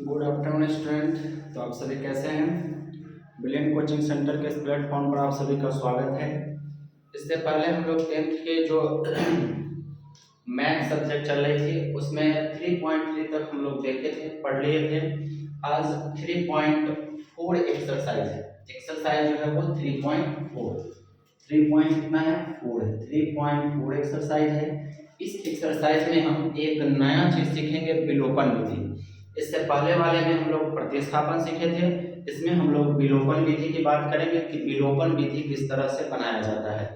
Good afternoon student. तो आप सभी कैसे हैं? ब्रिलियंट कोचिंग सेंटर के इस प्लेटफॉर्म पर आप सभी का स्वागत है। इससे पहले हम लोग 10th के जो मैथ सब्जेक्ट चल रही थी उसमें 3.3 तक हम लोग देखे थे, पढ़ लिए थे। आज 3.4 एक्सरसाइज है। एक्सरसाइज जो है वो 3 कितना है 4 है। 3.4 एक्सरसाइज है। इस एक्सरसाइज में हम एक नया चीज सीखेंगे, विलोपन विधि। इससे पहले वाले में हम लोग प्रतिस्थापन सीखे थे। इसमें हम लोग विलोपन विधि की बात करेंगे कि विलोपन विधि किस तरह से बनाया जाता है,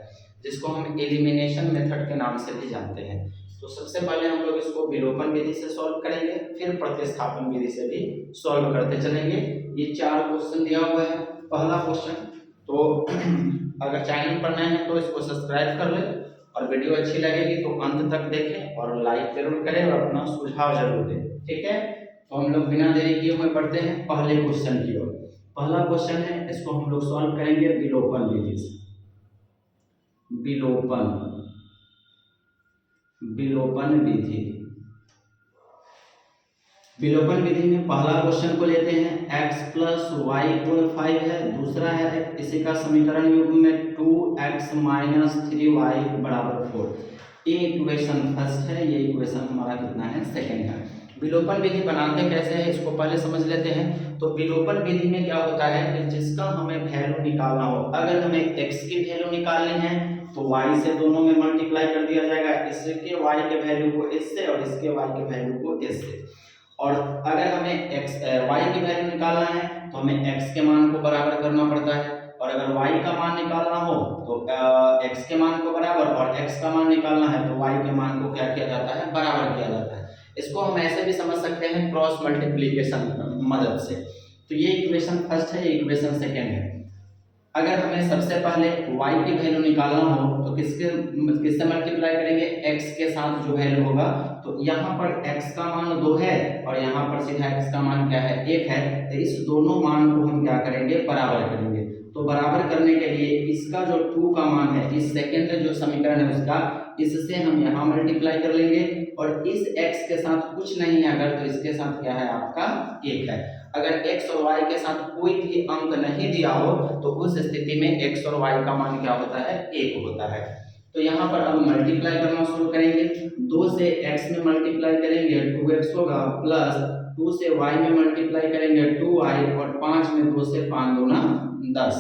जिसको हम एलिमिनेशन मेथड के नाम से भी जानते हैं। तो सबसे पहले हम लोग इसको विलोपन विधि से सॉल्व करेंगे, फिर प्रतिस्थापन विधि से भी सॉल्व करते चलेंगे। ये 4 क्वेश्चन दिया हुआ है। पहला क्वेश्चन, तो अगर चैनल पर नए हैं तो इसको सब्सक्राइब कर ले और वीडियो अच्छी लगेगी तो अंत तक देखें और लाइक जरूर करें और अपना सुझाव जरूर दें, ठीक है। तो हम लोग बिना देरी किए हुए बढ़ते हैं पहले क्वेश्चन की ओर। पहला क्वेश्चन है, इसको हम लोग सॉल्व करेंगे विलोपन विधि से। विलोपन विधि विलोपन विधि में पहला क्वेश्चन को लेते हैं। x प्लस वाई इक्वल 5 है। दूसरा है इसी का समीकरण युग्म में 2x माइनस 3y बराबर 4। ये इक्वेशन फर्स्ट है, ये इक्वेशन हमारा कितना है सेकंड है। विलोपन विधि बनाते कैसे है इसको पहले समझ लेते हैं। तो विलोपन विधि में क्या होता है कि जिसका हमें वैल्यू निकालना हो, अगर हमें x की वैल्यू निकालनी है तो y से दोनों में मल्टीप्लाई कर दिया जाएगा। इसके y के वैल्यू को इससे और इसके y के वैल्यू को इससे। और अगर हमें y की वैल्यू निकालना है तो हमें x के मान को बराबर करना पड़ता है, और अगर y का मान निकालना हो तो x के मान को बराबर, और x का मान निकालना है तो y के मान को क्या किया जाता है, बराबर किया जाता है। इसको हम ऐसे भी समझ सकते हैं क्रॉस मल्टीप्लिकेशन मदद से। तो ये इक्वेशन फर्स्ट है, ये इक्वेशन सेकेंड है। अगर हमें सबसे पहले y की वैल्यू निकालना हो तो किससे मल्टीप्लाई करेंगे, x के साथ जो वैल्यू होगा। तो यहाँ पर x का मान 2 है और यहाँ पर सीधा x का मान क्या है 1 है। तो इस दोनों मान को हम क्या करेंगे, बराबर करेंगे। तो बराबर करने के लिए इसका जो 2 का मान है, इस सेकंड जो समीकरण है उसका, इससे हम यहाँ मल्टीप्लाई कर लेंगे। और इस x के साथ कुछ नहीं है अगर, तो इसके साथ क्या है आपका 1 है। अगर x और y के साथ कोई भी अंक नहीं दिया हो तो उस स्थिति में x और y का मान क्या होता है, 1 होता है। तो यहाँ पर अब मल्टीप्लाई करना शुरू करेंगे। 2 से x में मल्टीप्लाई करेंगे 2x होगा, प्लस 2 से y में मल्टीप्लाई करेंगे 2y, और 5 में 2 से 5 दूना 10।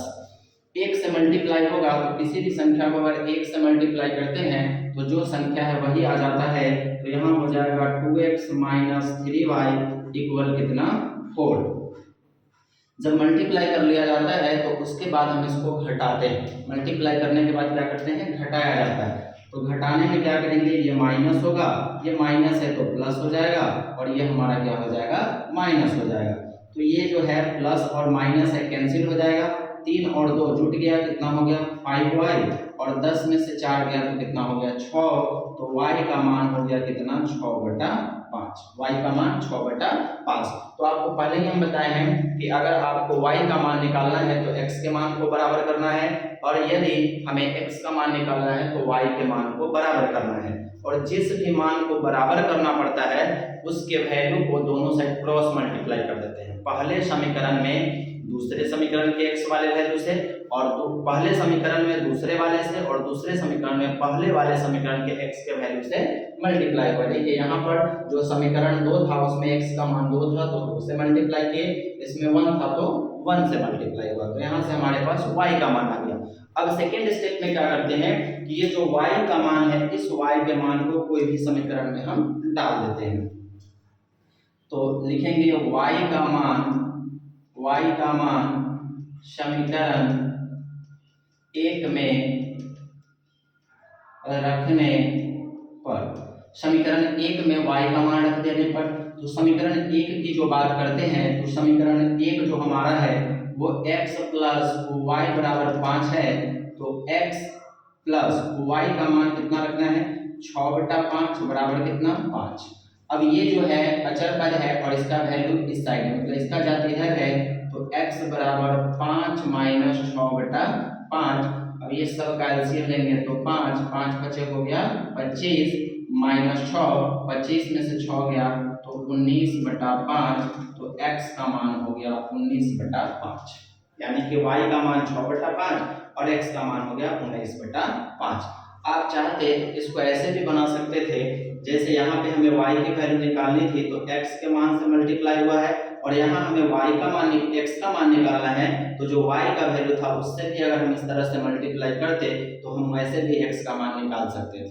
1 से मल्टीप्लाई होगा तो किसी भी संख्या को अगर 1 से मल्टीप्लाई करते हैं तो जो संख्या है वही आ जाता है। तो यहाँ हो जाएगा 2x माइनस 3y इक्वल कितना 4। जब मल्टीप्लाई कर लिया जाता है तो उसके बाद हम इसको घटाते हैं। मल्टीप्लाई करने के बाद क्या करते हैं, घटाया जाता है। तो घटाने में क्या करेंगे, ये माइनस होगा, ये माइनस है तो प्लस हो जाएगा, और ये हमारा क्या हो जाएगा, माइनस हो जाएगा। तो ये जो है प्लस और माइनस है कैंसिल हो जाएगा। 3 और 2 जुट गया, कितना हो गया 5y, और 10 में से 4 गया तो कितना हो गया 6। तो y का मान हो गया कितना 6/5। y का मान 6/5। तो आपको पहले ही हम बताए हैं कि अगर आपको y का मान निकालना है तो x के मान को बराबर करना है, और यदि हमें x का मान निकालना है तो y के मान को बराबर करना है। और जिस भी मान को बराबर करना पड़ता है उसके वैल्यू को दोनों साइड क्रॉस मल्टीप्लाई कर देते हैं। पहले समीकरण में दूसरे समीकरण के x वाले वैल्यू से, और तो पहले समीकरण में दूसरे वाले से, और दूसरे समीकरण में पहले वाले समीकरण के x के वैल्यू से मल्टीप्लाई हुआ। देखिए यहाँ पर जो समीकरण 2 था उसमें x का मान 2 था तो 2 से मल्टीप्लाई किए, इसमें 1 था तो 1 से मल्टीप्लाई हुआ। तो यहाँ से हमारे पास y का मान आ गया। अब सेकेंड स्टेप में क्या करते हैं कि ये जो y का मान है, इस y के मान को कोई भी समीकरण में हम डाल देते हैं। तो लिखेंगे y का मान समीकरण 1 में रखने पर, समीकरण 1 में y का मान रख देने पर, तो समीकरण 1 की जो बात करते हैं तो समीकरण 1 जो हमारा है वो x प्लस वाई बराबर 5 है। तो x प्लस वाई का मान कितना रखना है, 6/5 बराबर कितना 5। अब ये जो है अचर पद है और इसका वैल्यू इस साइड है, मतलब इसका जाति इधर है। तो x बराबर 5 माइनस 6/5। अब ये सब का एलसीएम लेंगे तो 5 5 5 हो गया 25, -6, 25 में से 6 गया तो 19/5, तो x का मान हो गया 19/5, यानी कि y का मान 6/5 और x का मान हो गया 19/5। आप चाहते इसको ऐसे भी बना सकते थे, जैसे यहाँ पे हमें y की वैल्यू निकालनी थी तो x के मान से मल्टीप्लाई हुआ है, और यहाँ हमें y का मान x का मान निकालना है, तो जो y का वैल्यू था उससे भी अगर हम इस तरह से मल्टीप्लाई करते तो हम वैसे भी x का मान निकाल सकते थे।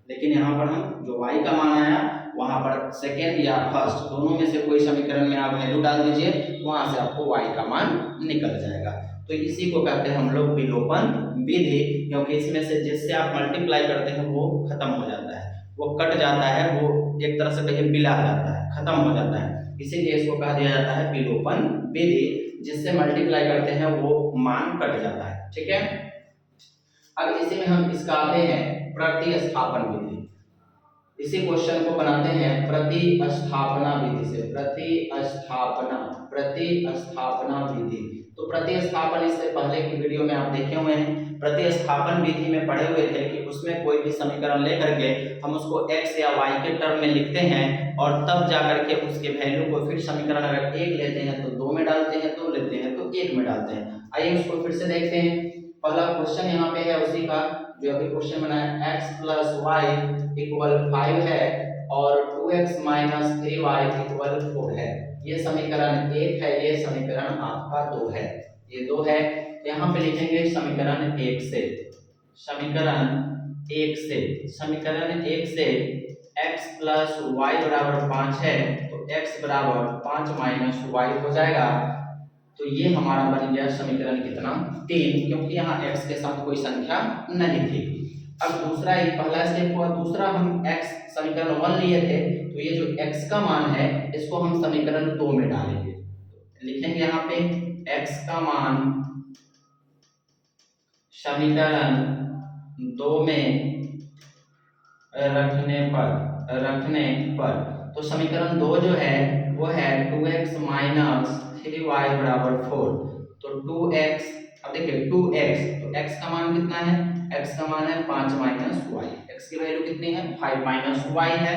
लेकिन यहाँ पर हम जो y का मान आया वहां पर सेकेंड या फर्स्ट दोनों में से कोई समीकरण में आप वैल्यू डाल दीजिए, वहां से आपको y का मान निकल जाएगा। तो इसी को कहते हैं हम लोग विलोपन विधि, क्योंकि इसमें से जिससे आप मल्टीप्लाई करते हैं वो खत्म हो जाता है, वो कट जाता है, वो एक तरह से कहीं बिला जाता है, खत्म हो जाता है, इसीलिए इसको कहा दिया जाता है विलोपन विधि, जिससे मल्टीप्लाई करते हैं वो मान कट जाता है। ठीक है, अब इसी में हम इसका आते हैं प्रतिस्थापन विधि। इसी क्वेश्चन को बनाते हैं प्रतिस्थापना विधि से। प्रतिस्थापना विधि, तो प्रतिस्थापन इससे पहले की वीडियो में आप देखे हुए हैं। प्रतिस्थापन विधि में पढ़े हुए थे कि उसमें कोई भी समीकरण लेकर के हम उसको x या y के टर्म में लिखते हैं, और तब जाकर के उसके वैल्यू को फिर समीकरण अगर एक लेते हैं तो 2 में डालते हैं, 2 लेते हैं तो 1 में डालते हैं। आइए उसको फिर से देखते हैं। पहला क्वेश्चन यहाँ पे है उसी का जो अभी क्वेश्चन बनाया, x + y = 5 है और 2x - 3y = 4 है। ये समीकरण 1 है, ये समीकरण आपका 2 है, ये 2 है। यहाँ पे लिखेंगे समीकरण 1 से, समीकरण 1 से x + y = 5 है, तो x = 5 - y हो जाएगा। तो ये हमारा बन गया समीकरण कितना, 3, क्योंकि यहाँ x के साथ कोई संख्या नहीं थी। अब दूसरा, एक पहला स्टेप हुआ, दूसरा हम x समीकरण 1 लिए थे, तो ये जो x का मान है इसको हम समीकरण 2 में डालेंगे। लिखेंगे यहाँ पे x का मान समीकरण 2 में रखने पर तो समीकरण 2 जो है वो है 2x - 3y = 4। तो 2x, अब देखिए 2x, तो x का मान कितना है, x का मान है 5 - y, x की वैल्यू कितनी है 5 - y है,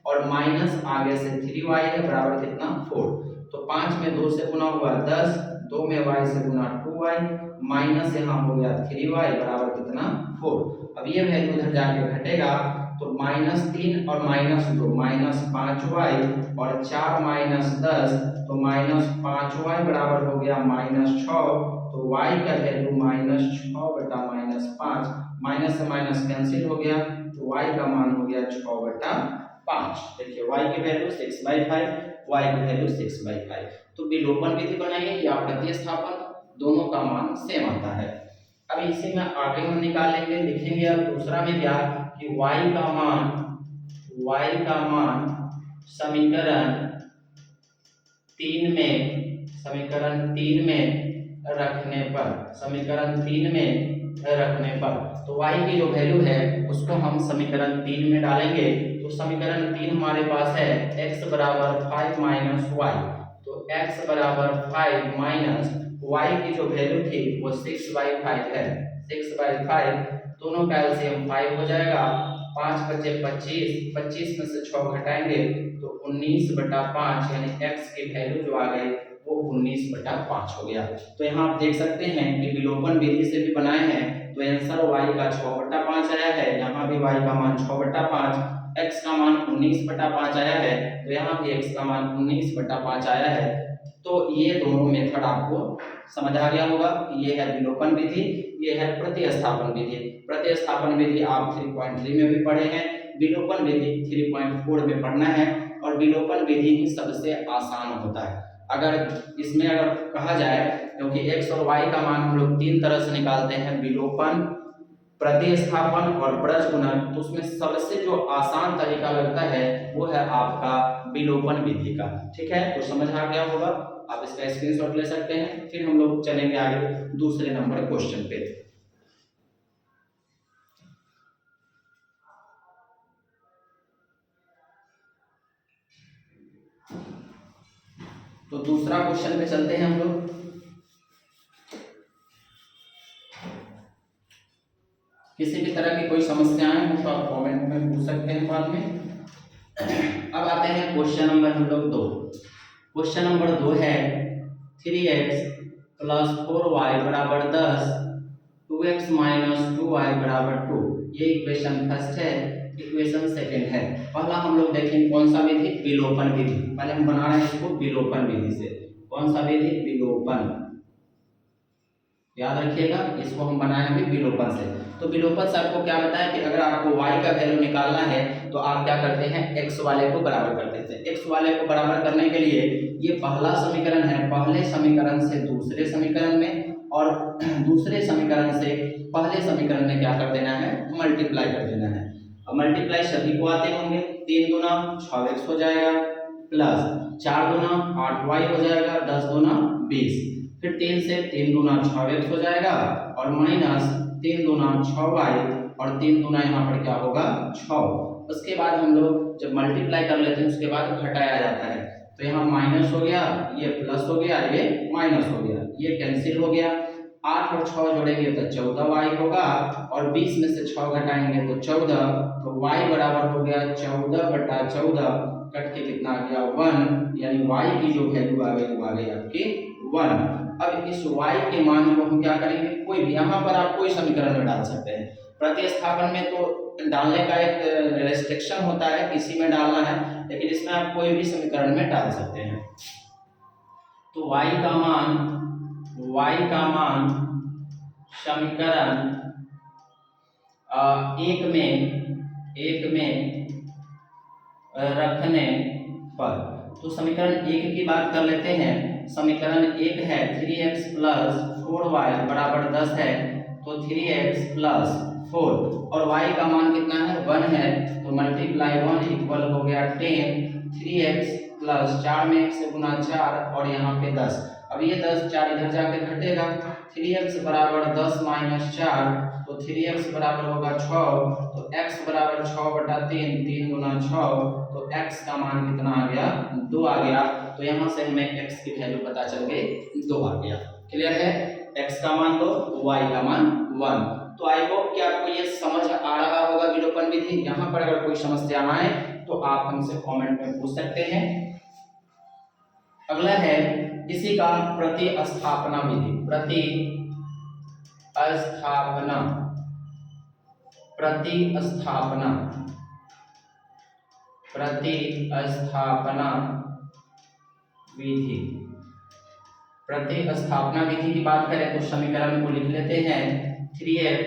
और माइनस आगे से 3y है बराबर कितना 4। तो 5 में 2 से गुना हुआ 10, 2 में y से गुना 2y, माइनस यहाँ हो गया 3y बराबर कितना 4। अब ये वैल्यू उधर जाके घटेगा तो -3 और -2 -5y, और 4 - 10 तो -5y बराबर हो गया -6। तो y का वैल्यू -6/-5, माइनस से माइनस कैंसिल हो गया, तो y का मान हो गया 6/5। देखिए y की वैल्यू 6/5, y की वैल्यू 6/5। तो विलोपन विधि बनाइए या प्रतिस्थापन, दोनों का मान सेम आता है। अब इसी में आगे हम निकाल लेंगे, लिखेंगे अब दूसरा में क्या कि y का मान समीकरण 3 में रखने पर, तो y की जो वैल्यू है उसको हम समीकरण 3 में डालेंगे। तो समीकरण 3 हमारे पास है x = 5 - y, तो x = 5 माइनस y की जो वैल्यू थी वो 6/5 है, 6/5, दोनों का एलसीएम 5 हो जाएगा। 5 × 5 = 25, 25 में से 6 घटाएंगे तो 19/5, यानी x की वैल्यू जो आ गई वो 19/5 हो गया। तो यहाँ आप देख सकते हैं कि विलोपन विधि से भी बनाए हैं, तो आंसर y का 6/5 आया है, यहाँ भी y का मान 6/5, x का मान 19/5 आया है, तो यहाँ भी x का मान 19/5 आया है। तो ये दोनों मेथड आपको समझ आ गया होगा कि ये है विलोपन विधि, ये है प्रतिस्थापन विधि। प्रतिस्थापन विधि आप 3.3 में भी पढ़े हैं, विलोपन विधि 3.4 में पढ़ना है, और विलोपन विधि ही सबसे आसान होता है। अगर इसमें अगर कहा जाए, क्योंकि x और y का मान हम लोग 3 तरह से निकालते हैं, विलोपन, प्रतिस्थापन और प्रजगुणन, तो उसमें सबसे जो आसान तरीका लगता है वो है आपका विलोपन विधि का। ठीक है, तो समझ आ गया होगा, आप इसका स्क्रीनशॉट ले सकते हैं। फिर हम लोग चलेंगे आगे दूसरे नंबर क्वेश्चन पे। तो दूसरा क्वेश्चन पे चलते हैं हम लोग। किसी भी तरह की कोई समस्याएं हो तो आप कमेंट में पूछ सकते हैं बाद में। अब आते हैं क्वेश्चन नंबर हम लोग 2। क्वेश्चन नंबर 2 है 3x प्लस 4y बराबर 10, 2x माइनस 2y बराबर 2। ये इक्वेशन फर्स्ट है। इक्वेशन सेकंड है। पहला हम लोग देखें कौन सा विधि, विलोपन विधि। पहले हम बना रहे हैं इसको विलोपन विधि से। कौन सा विधि, विलोपन, याद रखिएगा इसको हम बनाएंगे विलोपन से। तो विलोपन से आपको क्या बताया कि अगर आपको y का वैल्यू निकालना है तो आप क्या करते हैं, x वाले को बराबर कर देते हैं। x वाले को बराबर करने के लिए ये पहला समीकरण है, पहले समीकरण से दूसरे समीकरण में और दूसरे समीकरण से पहले समीकरण में क्या कर देना है, मल्टीप्लाई कर देना है। अब मल्टीप्लाई सभी को आते होंगे, 3 दूना 6x हो जाएगा, प्लस 4 दूना 8y हो जाएगा, 10 दूना 20, फिर 3 से 3 दूना 6x हो जाएगा और माइनस 3 दूना 6y और 3 दूना यहाँ पर क्या होगा 6। उसके बाद हम लोग जब मल्टीप्लाई कर लेते हैं उसके बाद घटाया जाता है, तो यहाँ माइनस हो गया, ये प्लस हो गया, ये माइनस हो गया, ये कैंसिल हो गया। 8 और 6 जोड़ेंगे तो 14y होगा और 20 में से 6 घटाएंगे तो 14, तो y बराबर हो गया 14/14, कट के कितना आ गया 1, यानी y की जो वैल्यू आ गई वो आ गई आपकी 1। अब इस y के मान को हम क्या करेंगे, कोई भी यहाँ पर आप कोई समीकरण में डाल सकते हैं। प्रतिस्थापन में तो डालने का एक रेस्ट्रिक्शन होता है, किसी में डालना है, लेकिन इसमें आप कोई भी समीकरण में डाल सकते हैं। तो y का मान समीकरण एक में रखने पर, तो समीकरण 1 की बात कर लेते हैं। समीकरण 1 है 3x प्लस 4y बराबर 10 है, तो 3x प्लस 4 और y का मान कितना है 1 है, तो मल्टीप्लाई 1 इक्वल हो गया 10, 3x प्लस 4 में 1 से गुना 4 और यहाँ पे 10। अब ये 10 4 इधर जाके घटेगा, 3x बराबर 10 माइनस 4, तो 3x बराबर होगा 6, तो x बराबर 6/3, 3 गुना 6, तो x का मान कितना आ गया 2 आ गया। तो यहाँ से हमें x की वैल्यू पता चल गई 2 आ गया। क्लियर है, x का मान 2, y का मान 1। तो आई होप कि आपको ये समझ आ रहा होगा विलोपन विधि। यहाँ पर अगर कोई समस्या आए तो आप हमसे कमेंट में पूछ सकते हैं। अगला है इसी का प्रतिस्थापना विधि। प्रतिस्थापना विधि की बात करें तो समीकरण को लिख लेते हैं 3x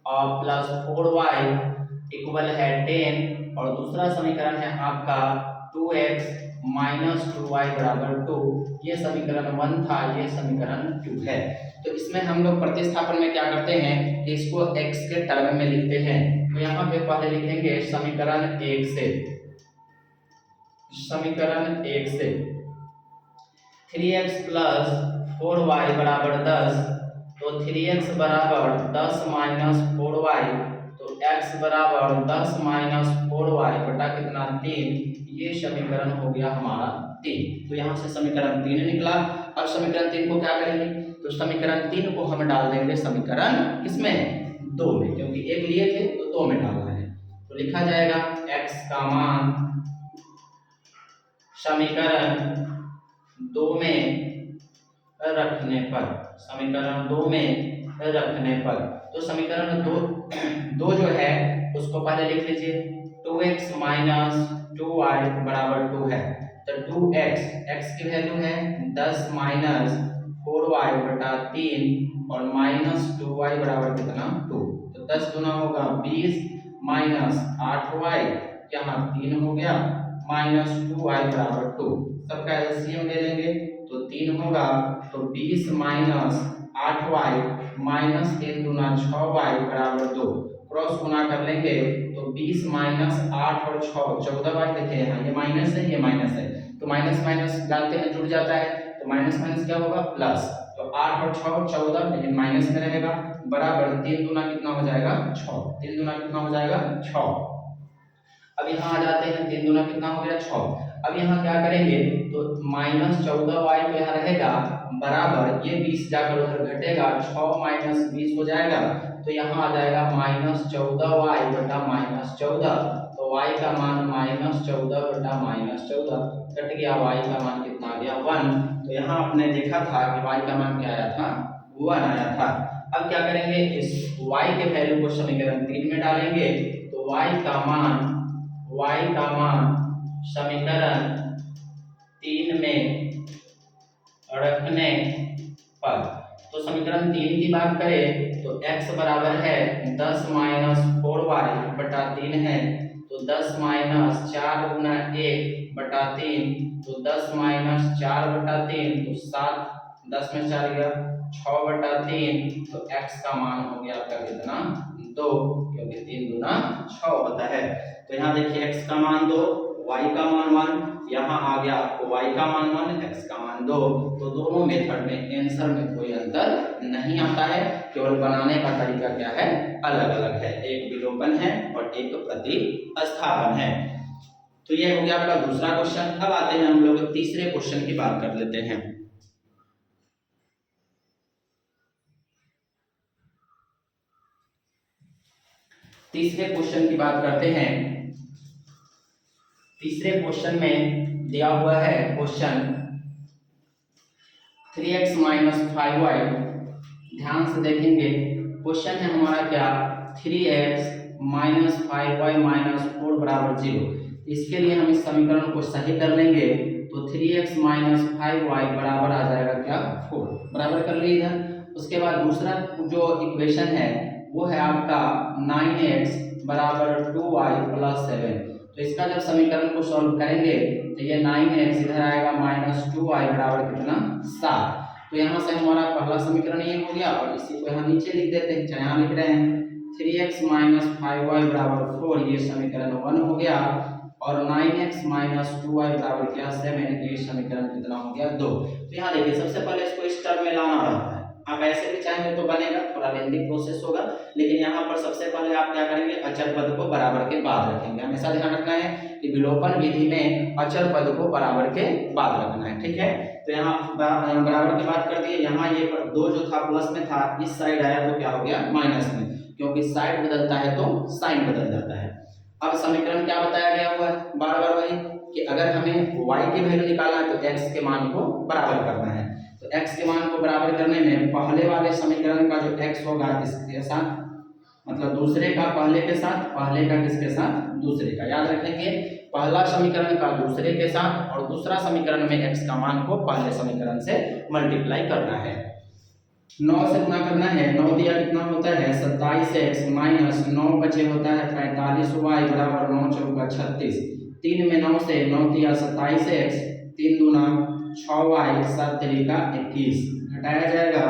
प्लस 4y इक्वल है 10 और दूसरा समीकरण है आपका 2x माइनस 2y बराबर 2। ये समीकरण 1 था, ये समीकरण 2 है। तो इसमें हम लोग प्रतिस्थापन में क्या करते हैं, इसको x के टर्म में लिखते हैं। तो यहाँ पे पहले लिखेंगे समीकरण 1 से 3x प्लस 4y बराबर 10, तो 3x बराबर 10 माइनस 4y, तो x बराबर 10 माइनस 4y बटा कितना 3, ये समीकरण हो गया हमारा 3। तो यहाँ से समीकरण 3 निकला। अब समीकरण 3 को क्या करेंगे, तो समीकरण 3 को हम डाल देंगे समीकरण किसमें 2 में, क्योंकि एक लिए थे तो 2 में डालना है। तो लिखा जाएगा x का मान समीकरण 2 में रखने पर, तो समीकरण 2 जो है उसको पहले लिख लीजिए। 2x माइनस 2y बराबर 2 है, तो 2x की वैल्यू है 10 माइनस 4y बटा 3 और माइनस 2y बराबर कितना 2, तो 10 गुना होगा 20 माइनस 8y, यहाँ 3 हो गया, माइनस 2y बराबर 2। सबका एलसीएम ले लेंगे तो 3 होगा, तो 20 माइनस 8y माइनस 3 गुना 6y बराबर 2। क्रॉस गुना कर लेंगे तो 20 माइनस 8 और 6 14y। देखिए यहाँ ये माइनस है, ये माइनस है, तो माइनस माइनस डालते हैं जुड़ जाता है, तो माइनस माइनस क्या होगा प्लस, तो 8 और 6 14, लेकिन माइनस में रहेगा, बराबर 3 गुना कितना हो जाएगा 6, 3 गुना कितना हो जाएगा 6। अब यहाँ आ जाते हैं, 3 गुना कितना हो गया 6। अब यहाँ क्या करेंगे, तो माइनस 14y तो यहाँ रहेगा, बराबर ये 20 जाकर उधर घटेगा, 6 माइनस 20 हो जाएगा, तो यहाँ आ जाएगा -14y बटा -14। तो y का मान -14 बटा -14 कट गया, y का मान कितना आ गया 1। तो यहाँ आपने देखा था कि y का मान क्या आया था 1 आया था। अब क्या करेंगे, इस y के वैल्यू को समीकरण 3 में डालेंगे तो y का मान समीकरण 3 में रखने पर, तो समीकरण 3 की बात करें तो x बराबर है 10 - 4y बटा 3 है, तो 10 - 4 गुना 1 बटा 3, तो 10 - 4 बटा 3 तो 7, 10 में 4 गया 6 बटा 3, तो x का मान हो गया आपका कितना 2, क्योंकि 3 गुना 6 होता है। तो यहाँ देखिए x का मान 2, y का मान 1, यहाँ आ गया आपको y का मान 1, x का मान 2। तो दोनों मेथड में आंसर में कोई अंतर नहीं आता है, केवल बनाने का तरीका क्या है, अलग अलग है, एक विलोपन है और एक प्रतिस्थापन है। तो ये हो गया आपका दूसरा क्वेश्चन। अब आते हैं हम लोग तीसरे क्वेश्चन की बात कर लेते हैं। तीसरे क्वेश्चन की बात करते हैं। तीसरे क्वेश्चन में दिया हुआ है क्वेश्चन 3x - 5y। ध्यान से देखेंगे, क्वेश्चन है हमारा क्या 3x - 5y - 4 बराबर 0। इसके लिए हम इस समीकरण को सही कर लेंगे तो 3x - 5y बराबर आ जाएगा क्या 4, बराबर कर लिए इधर। उसके बाद दूसरा जो इक्वेशन है वो है आपका 9x बराबर 2y + 7। तो इसका जब समीकरण को सॉल्व करेंगे तो ये 9x इधर आएगा -2y बराबर कितना 7। तो यहाँ से हमारा पहला समीकरण ये हो गया और इसी को यहाँ नीचे लिख देते हैं, यहाँ लिख रहे हैं 3x - 5y बराबर 4, ये समीकरण 1 हो गया, और 9x - 2y बराबर क्या 7, ये समीकरण कितना हो गया 2। तो यहाँ देखिए सबसे पहले इसको इस टर्म में लाना रहता है, आप ऐसे भी चाहेंगे तो बनेगा, थोड़ा लेंथी प्रोसेस होगा, लेकिन यहाँ पर सबसे पहले आप क्या करेंगे अचर पद को बराबर के बाद रखेंगे। हमेशा ध्यान रखना है कि विलोपन विधि में अचर पद को बराबर के बाद रखना है, ठीक है। तो यहाँ बराबर की बात कर दिए, यहाँ ये 2 जो था प्लस में था, इस साइड आया तो क्या हो गया माइनस में, क्योंकि साइड बदलता है तो साइन बदल जाता है। अब समीकरण क्या बताया गया हुआ है, बार बार वही कि अगर हमें y की वैल्यू निकालना है तो x के मान को बराबर करना है। तो x के मान को बराबर करने में पहले वाले समीकरण का जो x होगा इसके साथ, मतलब दूसरे का पहले के साथ, पहले का किसके साथ दूसरे का, याद रखेंगे पहला समीकरण का दूसरे के साथ और दूसरा समीकरण में x का मान को पहले समीकरण से मल्टीप्लाई करना है। 9 से गुना करना है, 9 दिया कितना होता है 27x माइनस 9 बचे होता है 45y बराबर 9 चौका 36। 3 में 9 से 9 दिया 27x, 3 दूना 6y 7 तरीका 21, घटाया जाएगा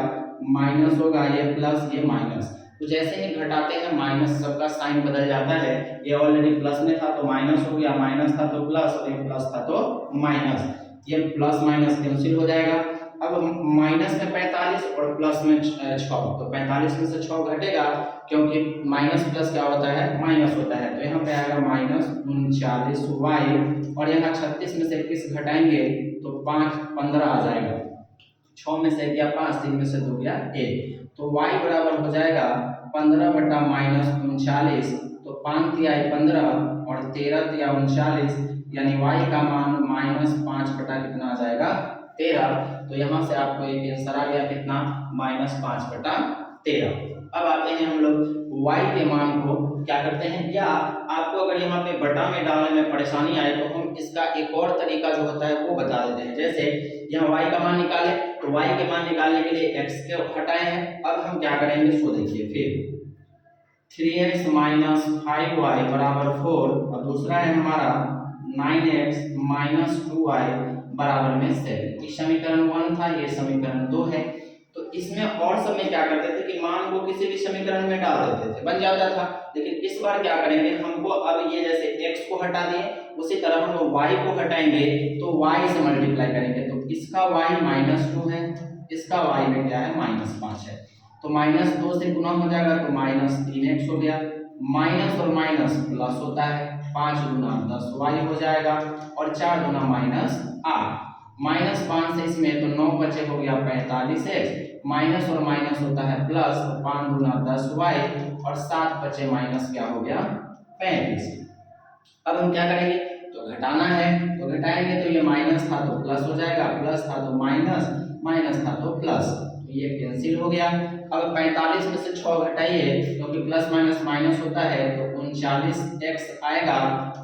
माइनस होगा, ये प्लस ये माइनस। तो जैसे ही घटाते हैं माइनस सबका साइन बदल जाता है, ये ऑलरेडी प्लस में था तो माइनस हो गया, माइनस था तो प्लस और ये प्लस था तो माइनस, ये प्लस माइनस कैंसिल हो जाएगा। अब माइनस में 45 और प्लस में 6, तो 45 में से 6 घटेगा, क्योंकि माइनस प्लस क्या होता है माइनस होता है, तो यहाँ पे आएगा -39y, और यहाँ 36 में से 21 घटाएंगे तो 5 15 आ जाएगा, 6 में से गया 5, 3 में से 2 गया 1, तो y बराबर हो जाएगा 15 बटा -39, तो 5 तिया 15 और 13 तिया 39, यानी y का मान -5 बटा कितना आ जाएगा 13। तो यहाँ से आपको एक आंसर आ गया कितना -5 बटा 13। अब आते हैं हम लोग y के मान को क्या करते हैं, या आपको अगर यहाँ पे बटा में डालने में परेशानी आए तो हम इसका एक और तरीका जो होता है वो बता देते हैं। जैसे यहाँ y का मान निकाले तो y के मान निकालने के लिए x के हटाए हैं, अब हम क्या करेंगे सो देखिए, फिर 3x - 5y बराबर 4 और दूसरा है हमारा 9x - 2y बराबर में 7। इस समीकरण 1 था, ये समीकरण 2 है। तो इसमें और सब में क्या करते थे कि मान को किसी भी समीकरण में डाल देते थे, बन जाता था। लेकिन इस बार क्या करेंगे, हमको अब ये जैसे x को हटा दिए उसी तरह हम y को हटाएंगे तो y से मल्टीप्लाई करेंगे, तो इसका y -2 है, इसका y में क्या है -5 है, तो -2 से गुना हो जाएगा तो -3x हो गया, माइनस और माइनस प्लस होता है, 5 गुना 10y हो जाएगा और 4 गुना -8, -5 से इसमें तो 9 बचे हो गया 45x माइनस और माइनस होता है प्लस, तो 5 दूना 10y और 7 बचे माइनस क्या हो गया 35। अब हम क्या करेंगे, तो घटाना है, तो घटाएंगे तो ये माइनस था तो प्लस हो जाएगा, प्लस था तो माइनस, माइनस था तो प्लस, तो ये कैंसिल हो गया। अब 45 में से 6 घटाइए, क्योंकि प्लस माइनस माइनस होता है, तो 39x आएगा।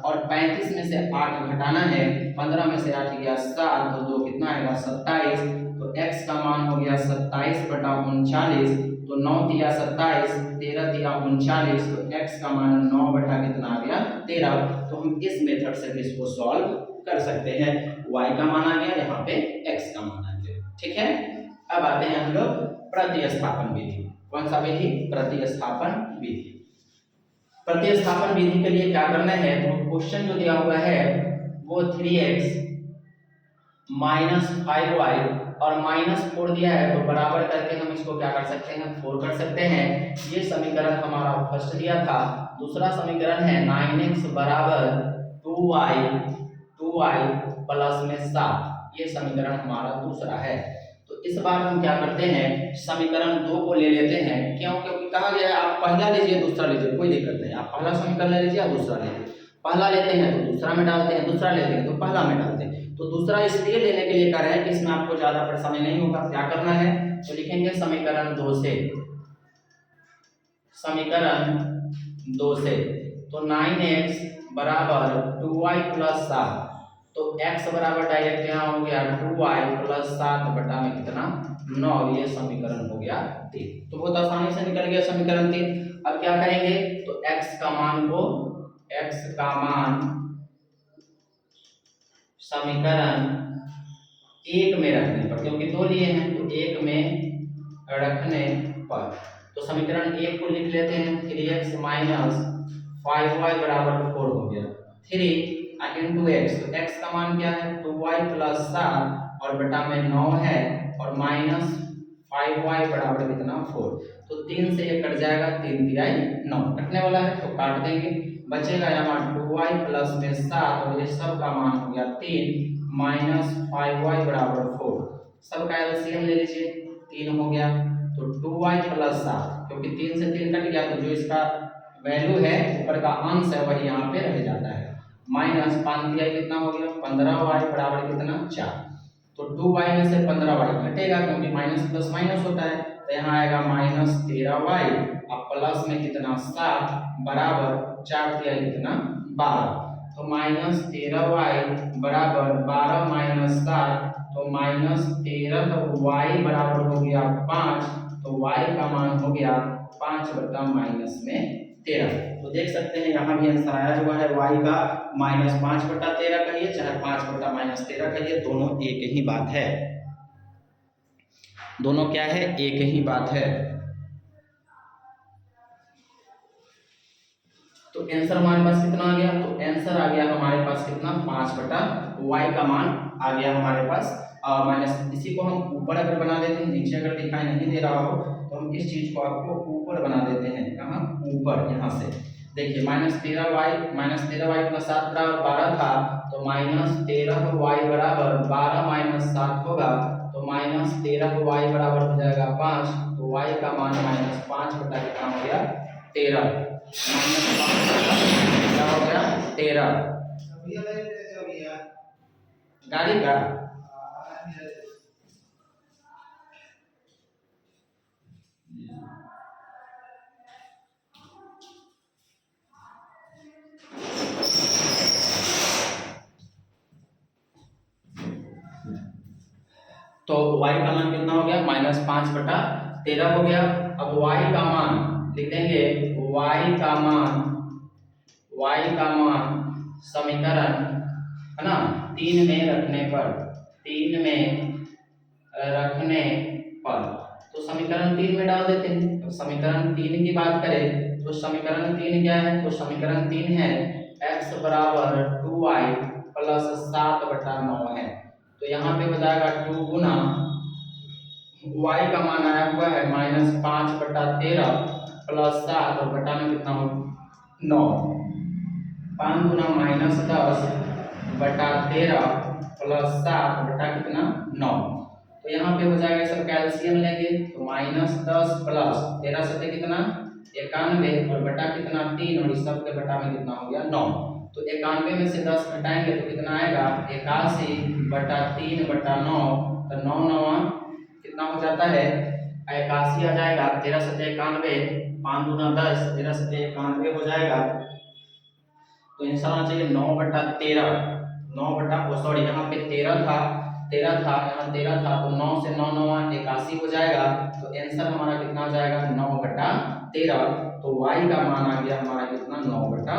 और 35 में से 8 घटाना है, 15 में से 8 गया 7, तो 2 कितना आएगा 27, तो x का मान हो गया 27/39, तो 9 दिया 27, 13 दिया 39, तो x का मान 9 बटा कितना आ गया 13। तो हम इस मेथड से भी इसको सॉल्व कर सकते हैं। y का मान आ गया, यहाँ पे x का मान आ गया, ठीक है। अब आते हैं हम लोग प्रतिस्थापन विधि। कौन सा विधि, प्रतिस्थापन विधि। प्रतिस्थापन विधि के लिए क्या करना है, तो क्वेश्चन जो दिया हुआ है वो 3x माइनस 5y और माइनस 4 दिया है, तो बराबर करके हम इसको क्या कर सकते हैं 4 कर सकते हैं। ये समीकरण हमारा फर्स्ट दिया था। दूसरा समीकरण है 9x बराबर 2y प्लस में 7, ये समीकरण हमारा दूसरा है। तो इस बार हम क्या करते हैं, समीकरण 2 को ले लेते हैं। क्यों, क्योंकि कहा गया है आप पहला लीजिए दूसरा लीजिए, कोई दिक्कत नहीं, आप पहला समीकरण ले लीजिए या दूसरा लीजिए। पहला लेते हैं तो दूसरा में डालते हैं, दूसरा लेते हैं तो पहला में डालते हैं। तो दूसरा इसलिए लेने के लिए कर रहे हैं कि इसमें आपको ज्यादा परेशानी नहीं होगा। क्या करना है, तो लिखेंगे समीकरण 2 से, समीकरण 2 से, तो 9x बराबर 2y प्लस 7, तो x बराबर डायरेक्ट यहाँ हो गया 2y प्लस 7 बटा में कितना 9, ये समीकरण हो गया 3। तो बहुत आसानी से निकल गया समीकरण 3। अब क्या करेंगे, तो x का मान को, x का मान समीकरण 1 में रखने पर, क्योंकि 2 लिए हैं तो 1 में रखने पर, तो समीकरण 1 को लिख लेते हैं 3x माइनस 5y बराबर 4 हो गया 3 इंटू x, तो x का मान क्या है 2y प्लस 7 और बटा में 9 है और माइनस 5y बराबर कितना 4, तो 3 से ये कट जाएगा, 3 तिराई 9 कटने वाला है तो काट देंगे, बचेगा यहाँ 2y प्लस में 7 और ये सब का मान हो गया 3 माइनस 5y बराबर 4, सब का एलसीएम ले लीजिए, 3 हो गया, तो 2y प्लस 7, क्योंकि 3 से 3 कट गया तो जो इसका वैल्यू है ऊपर का अंश है वही यहाँ पे रह जाता है, माइनस 5 दिया कितना हो गया 15y बराबर कितना 4, तो 2y में से 15y घटेगा क्योंकि माइनस प्लस माइनस होता है, तो यहाँ आएगा माइनस 13y अब प्लस में कितना 7 बराबर 4 दिया कितना 12, तो माइनस 13y बराबर 12 माइनस 7, तो माइनस 13, तो y बराबर हो गया 5, तो y का मान हो गया 5 बटा माइनस में 13। तो देख सकते हैं यहाँ भी आंसर आया हुआ है y का माइनस 5 बटा 13 कहिए चाहे 5 बटा माइनस 13 कहिए, दोनों एक ही बात है, दोनों क्या है एक ही बात है। तो आंसर हमारे पास कितना आ गया, तो आंसर आ गया हमारे पास कितना 5 बटा y का मान आ गया हमारे पास माइनस। इसी को हम ऊपर अगर बना देते हैं, नीचे अगर दिखाई नहीं दे रहा हो तो हम इस चीज को आपको ऊपर बना देते हैं, कहाँ ऊपर, यहाँ से देखिए माइनस 13y प्लस 7 बराबर 12 था, तो माइनस 13y बराबर 12 माइनस 7 होगा, तो माइनस 13y बराबर हो जाएगा 5, तो y का मान माइनस 5 बटा कितना हो गया 13, माइनस 5 क्या हो गया 13 गाड़ी का। तो y का मान कितना हो गया माइनस 5 बटा 13 हो गया। अब y का मान लिख देंगे, y का मान समीकरण है ना 3 में रखने पर, 3 में रखने पर, तो समीकरण 3 में डाल देते हैं। तो समीकरण 3 की बात करें तो समीकरण 3 क्या है, तो समीकरण 3 है x बराबर 2y प्लस 7 बटा 9 है, तो यहाँ पे हो जाएगा 2 गुना y का मान आया हुआ है माइनस 5 बटा 13 प्लस 7 और बटा में कितना हो 9, 5 गुना माइनस 10 बटा 13 प्लस 7 बटा कितना 9, तो यहाँ पे हो जाएगा सब कैल्शियम लेंगे तो -10 प्लस 13 सत्ते कितना 91 और बटा कितना 3 और इस सब के बटा में कितना हो गया 9। तो 91 में से 10 घटाएंगे तो कितना आएगा 81 बटा 3 बटा 9। तो 9 9 कितना हो जाता है 81 आ जाएगा। 13 सत्ते 91 5 दूना 10 13 सत्ते 91 हो जाएगा। तो आंसर आना चाहिए 9 बटा 13 9 बटा सॉरी यहाँ पे 13 था यहाँ 13 था तो 9 से 9 9 81 हो जाएगा। तो आंसर हमारा कितना हो जाएगा 9 बटा 13। तो y का मान आ गया हमारा कितना 9 बटा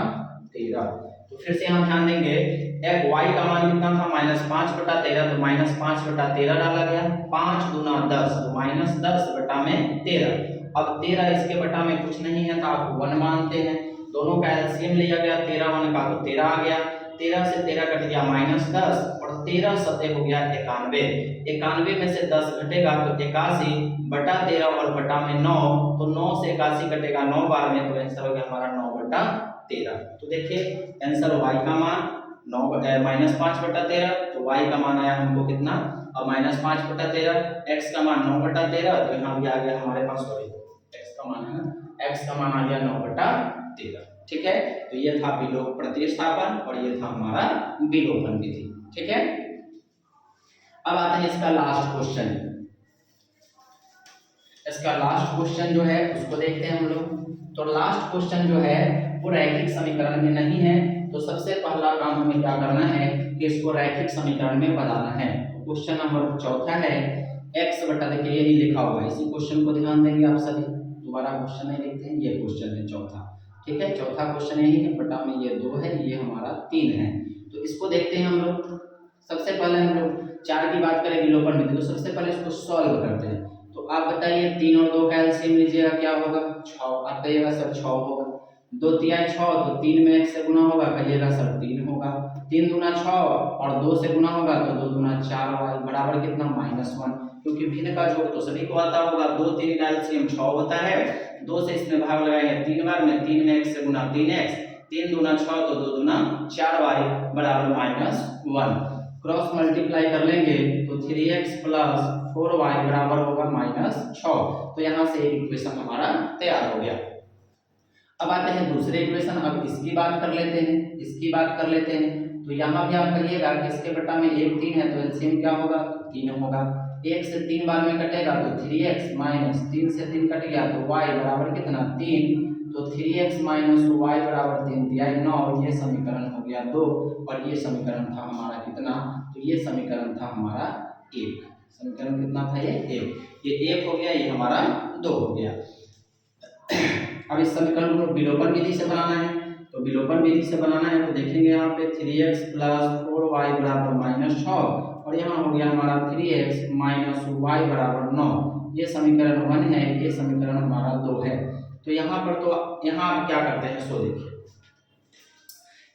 13। तो फिर से हम ध्यान देंगे एक y का मान कितना था -5 बटा 13 तो -5 बटा 13 डाला गया 5 दूना 10 तो -10 बटा में 13। अब 13 इसके बटा में कुछ नहीं है तो आप 1 मानते हैं। दोनों का एलसीएम लिया गया 13 1 का तो 13 आ गया। 13 से 13 कट गया -10 और 13 सत्ते हो गया 91। 91 में से 10 घटेगा तो 81 बटा 13 और बटा में 9 तो 9 से 81 कटेगा 9 बार में तो आंसर हो गया हमारा 9 बटा 13। तो देखिए आंसर y का मान -5 बटा 13 तो y का मान आया हमको कितना अब -5 बटा 13 x का मान 9 बटा 13 तो यहाँ भी आ गया हमारे पास सॉरी x का मान है ना x का मान आ गया 9 बटा 13। ठीक है तो ये था विलोप प्रतिस्थापन और ये था हमारा विलोपन विधि। ठीक है अब आता है इसका लास्ट क्वेश्चन। इसका लास्ट क्वेश्चन जो है उसको देखते हैं हम लोग। तो लास्ट क्वेश्चन जो है वो रैखिक समीकरण में नहीं है तो सबसे पहला काम हमें क्या करना है कि इसको रैखिक समीकरण में बनाना है। क्वेश्चन नंबर चौथा है x बटा देखिए यही लिखा हुआ है इसी क्वेश्चन को ध्यान देंगे आप सभी। दोबारा क्वेश्चन नहीं लिखते हैं ये क्वेश्चन है चौथा। ठीक है चौथा क्वेश्चन यही है बटा में ये 2 है ये हमारा 3 है। तो इसको देखते हैं हम लोग। सबसे पहले हम लोग 4 की बात करें विलोपन विधि तो सबसे पहले इसको सॉल्व करते हैं। तो आप बताइए 3 और 2 का एलसीएम लीजिएगा क्या होगा 6 आप कहिएगा सर 6 होगा। 2 3 6 तो 3 में 1 से गुना होगा कहिएगा सर 3 होगा। 3 दूना 6 और 2 से गुना होगा तो 2 दूना 4 बराबर कितना -1 क्योंकि भिन्न का जोड़ तो सभी को आता होगा। 2 3 का एलसीएम 6 होता है 2 से इसमें भाग लगाएंगे 3 बार में 3 में 1 से गुना 3x 3 दूना 6 तो 2 दूना 4y बराबर -1 क्रॉस मल्टीप्लाई कर लेंगे तो 3x प्लस 4y बराबर होगा -6। तो यहाँ से एक इक्वेशन हमारा तैयार हो गया। अब आते हैं दूसरे इक्वेशन। अब इसकी बात कर लेते हैं तो यहाँ भी आप कहिएगा कि इसके बटा में 1 3 है तो एलसीएम क्या होगा 3 होगा। 1 से 3 बार में कटेगा तो 3x माइनस 3 से 3 कट गया तो y बराबर कितना 3 तो 3x माइनस y बराबर 3 दिया 9। ये समीकरण हो गया 2 और ये समीकरण था हमारा कितना तो ये समीकरण था हमारा 1। समीकरण कितना था ये 1 ये 1 हो गया ये हमारा 2 हो गया। अब इस समीकरण को विलोपन विधि से बनाना है तो विलोपन विधि से बनाना है तो देखेंगे यहाँ पे 3x प्लस 4y बराबर -6 और यहाँ हो गया हमारा 3x माइनस y बराबर 9। ये समीकरण 1 है ये समीकरण हमारा 2 है। तो यहाँ पर तो यहाँ आप क्या करते हैं सो देखिए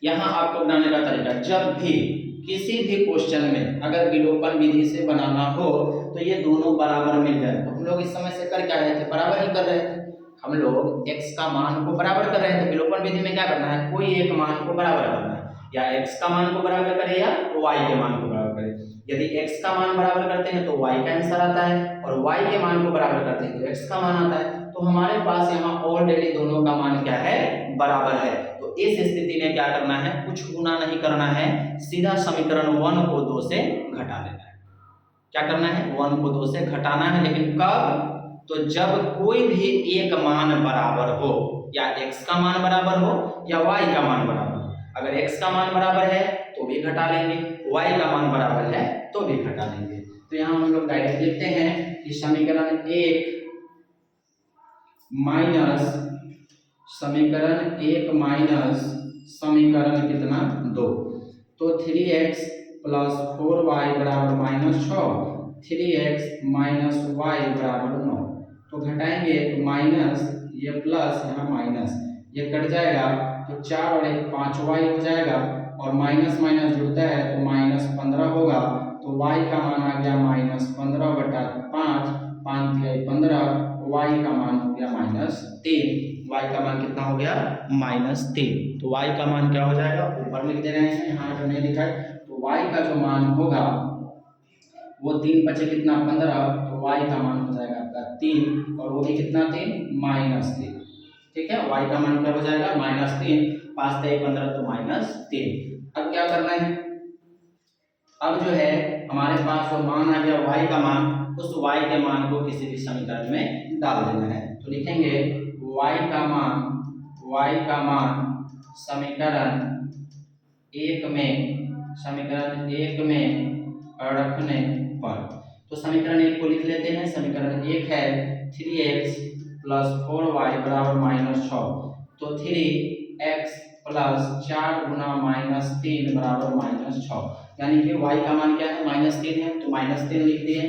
यहाँ आपको बनाने का तरीका जब भी किसी भी क्वेश्चन में अगर विलोपन विधि से बनाना हो तो ये दोनों बराबर मिल जाए। तो हम लोग इस समय से कर क्या रहे थे बराबर ही कर रहे थे। हम लोग x का मान को बराबर कर रहे हैं तो विलोपन विधि में क्या करना है कोई एक मान को बराबर करना है या x का मान को बराबर करें या y के मान को बराबर करें। यदि x का मान बराबर करते हैं तो y का आंसर आता है और y के मान को बराबर करते हैं तो x का मान आता है। तो हमारे पास यहाँ ऑलरेडी दोनों का मान क्या है बराबर है। तो इस स्थिति में क्या करना है कुछ गुना नहीं करना है सीधा समीकरण 1 को 2 से घटा देना है। क्या करना है 1 को 2 से घटाना है लेकिन कब तो जब कोई भी एक मान बराबर हो या x का मान बराबर हो या y का मान बराबर हो। अगर x का मान बराबर है तो भी घटा लेंगे y का मान बराबर है तो भी घटा लेंगे। तो यहाँ हम लोग डायरेक्ट लिखते हैं कि समीकरण 1 माइनस समीकरण कितना 2 तो 3x प्लस 4y बराबर -6 3x माइनस y बराबर 9। तो घटाएंगे तो माइनस ये प्लस यहाँ माइनस ये कट जाएगा तो 4 और 1 5y हो जाएगा और माइनस माइनस जुड़ता है तो -15 होगा। तो y का मान आ गया -15 बटा 5 5 3 15 y का मान हो गया -3। y का मान कितना हो गया -3। तो y का मान क्या हो जाएगा ऊपर लिख दे रहे हैं यहाँ जो नहीं लिखा है। तो y का जो मान होगा वो 3 बचे कितना 15, तो y का मान हो जाएगा आपका 3, और वो भी कितना 3 -3। ठीक है, y का मान क्या हो जाएगा -3, 5 3 15 तो -3। अब क्या करना है, अब जो है हमारे पास जो मान आ गया y का मान, उस y के मान को किसी भी समीकरण में डाल देना है। तो लिखेंगे y का मान समीकरण 1 में रखने पर, तो समीकरण 1 को लिख लेते हैं। समीकरण 1 है 3x + 4y = -6, तो 3x + 4 × -3 = -6, यानी कि y का मान क्या है -3 है, तो -3 लिख दिए।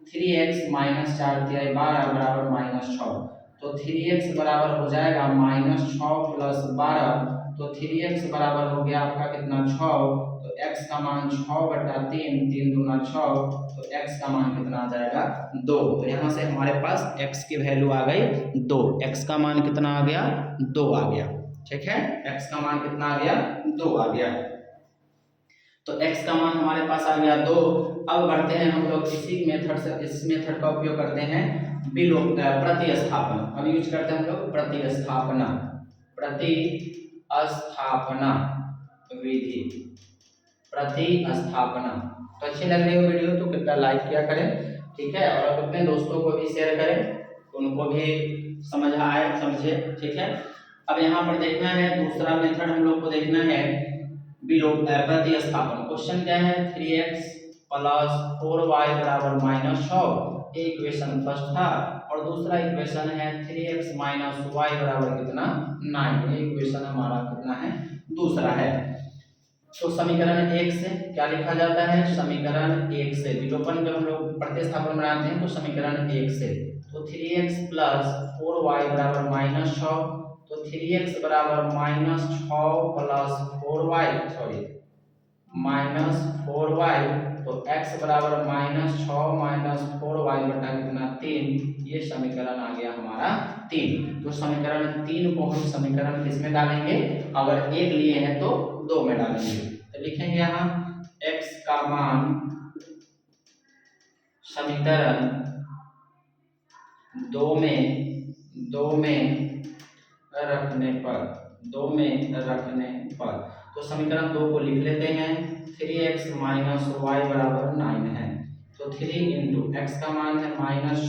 3x - 4 × 12 = -6, तो 3x बराबर हो जाएगा -6 + 12, तो 3x बराबर हो गया आपका कितना 6, तो x का मान 6/3, 3 दूना 6, तो x का मान कितना आ जाएगा 2। तो यहाँ से हमारे पास x की वैल्यू आ गई 2, x का मान कितना आ गया 2 आ गया। ठीक है, x का मान कितना आ गया 2 आ गया, तो x का मान हमारे पास आ गया 2। अब बढ़ते हैं हम लोग इसी मेथड से, इस मेथड का उपयोग करते हैं प्रतिस्थापन। अब यूज करते हैं हम लोग प्रतिस्थापना विधि। प्रतिस्थापना तो अच्छी लग रही हो वीडियो तो कृपया लाइक किया करें। ठीक है, और अपने दोस्तों को भी शेयर करें, उनको भी समझ आए समझे। ठीक है, अब यहाँ पर देखना है दूसरा मेथड हम लोग को देखना है प्रतिस्थापन। क्वेश्चन क्या है 3x + 4y = -6, ये इक्वेशन फर्स्ट था, और दूसरा इक्वेशन है 3x - y बराबर कितना 9, ये इक्वेशन हमारा कितना है दूसरा है। तो समीकरण 1 से क्या लिखा जाता है, समीकरण 1 से विलोपन जब हम लोग प्रतिस्थापन बनाते हैं तो समीकरण 1 से, तो 3x + 4y = -6, तो 3x बराबर -6 + 4y -4y, तो x बराबर -6 - 4y बटा कितना 3, ये समीकरण आ गया हमारा 3। तो समीकरण 3 को हम समीकरण किसमें डालेंगे, अगर 1 लिए हैं तो 2 में डालेंगे। तो लिखेंगे यहाँ x का मान समीकरण 2 में रखने पर, तो समीकरण 2 को लिख लेते हैं। 3x - y = 9 है, तो 3 × x का मान है -6 -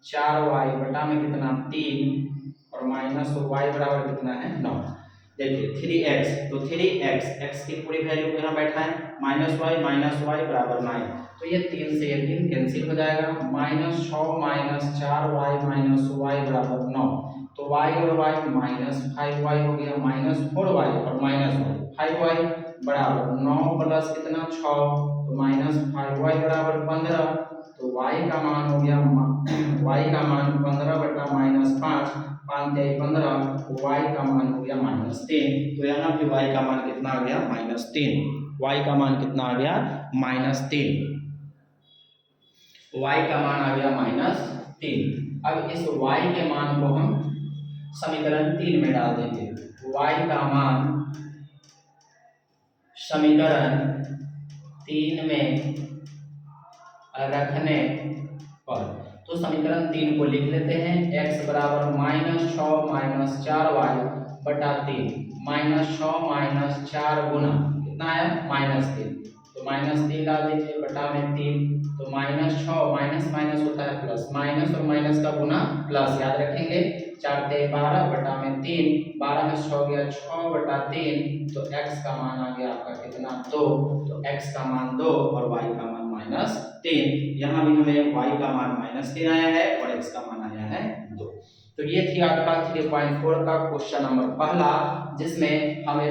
4y बटा में कितना 3, और -y बराबर कितना है 9। देखिए 3x, तो 3x x की पूरी वैल्यू को यहाँ बैठाएं, -y बराबर 9, तो ये 3 से ये 3 कैंसिल हो जाएगा, -6 - 4y -y बराबर 9, तो y और y -5y हो गया, -4y और -y 5y बराबर 9 प्लस कितना 6, तो -5y बराबर 15, तो y का मान हो गया y का मान 15/-5, 5 × 15, y का मान हो गया -3। तो यहाँ पे y का मान कितना आ गया -3, y का मान कितना आ गया -3, y का मान आ गया -3। अब इस y के मान को हम समीकरण 3 में डाल देंगे। y का मान समीकरण 3 में रखने पर, तो समीकरण 3 को लिख लेते हैं। x बराबर -6 - 4y बटा 3, -6 - 4 गुना कितना है -3, तो -3 डाल दीजिए बटा में 3, तो -6 माइनस माइनस होता है प्लस, माइनस और माइनस का गुना प्लस, याद रखेंगे। 4 × 12 बटा में 3, 12 में 6 गया 6/3, तो x का मान आ गया आपका कितना 2, तो x का मान 2 और y का मान -3। यहाँ भी हमें y का मान -3 आया है और x का मान आया है 2। तो ये थी आपका 3.4 का क्वेश्चन नंबर पहला, जिसमें हमें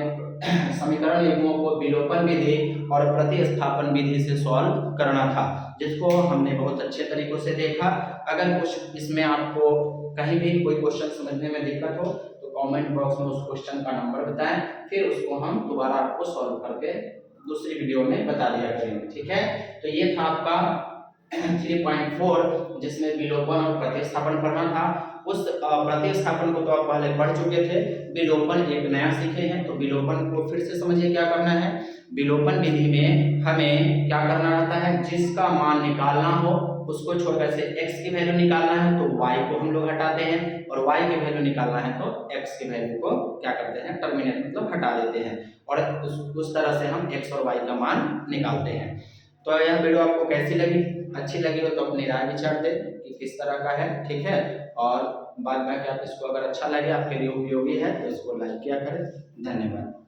समीकरण युग्मों को विलोपन विधि और प्रतिस्थापन विधि से सॉल्व करना था, जिसको हमने बहुत अच्छे तरीकों से देखा। अगर कुछ इसमें आपको कहीं भी कोई क्वेश्चन समझने में दिक्कत हो तो कमेंट बॉक्स में उस क्वेश्चन का नंबर बताएं, फिर उसको हम दोबारा आपको सॉल्व करके दूसरी वीडियो में बता दिया करेंगे। ठीक है, तो ये था आपका 3.4, जिसमें विलोपन और प्रतिस्थापन पढ़ना था। उस प्रतिस्थापन को तो आप पहले पढ़ चुके थे, विलोपन एक नया सीखे हैं। तो विलोपन को फिर से समझिए क्या करना है। विलोपन विधि में हमें क्या करना रहता है, जिसका मान निकालना हो उसको छोड़कर से x की वैल्यू निकालना है तो y को हम लोग हटाते हैं, और y की वैल्यू निकालना है तो x की वैल्यू को क्या करते हैं, टर्मिनेट मतलब हटा देते हैं, और उस तरह से हम x और y का मान निकालते हैं। तो यह वीडियो आपको कैसी लगी, अच्छी लगी हो तो अपनी राय विचार दें कि किस तरह का है, ठीक है। और बाद में आप इसको अगर अच्छा लगे, आपके लिए उपयोगी है तो इसको लाइक किया करें। धन्यवाद।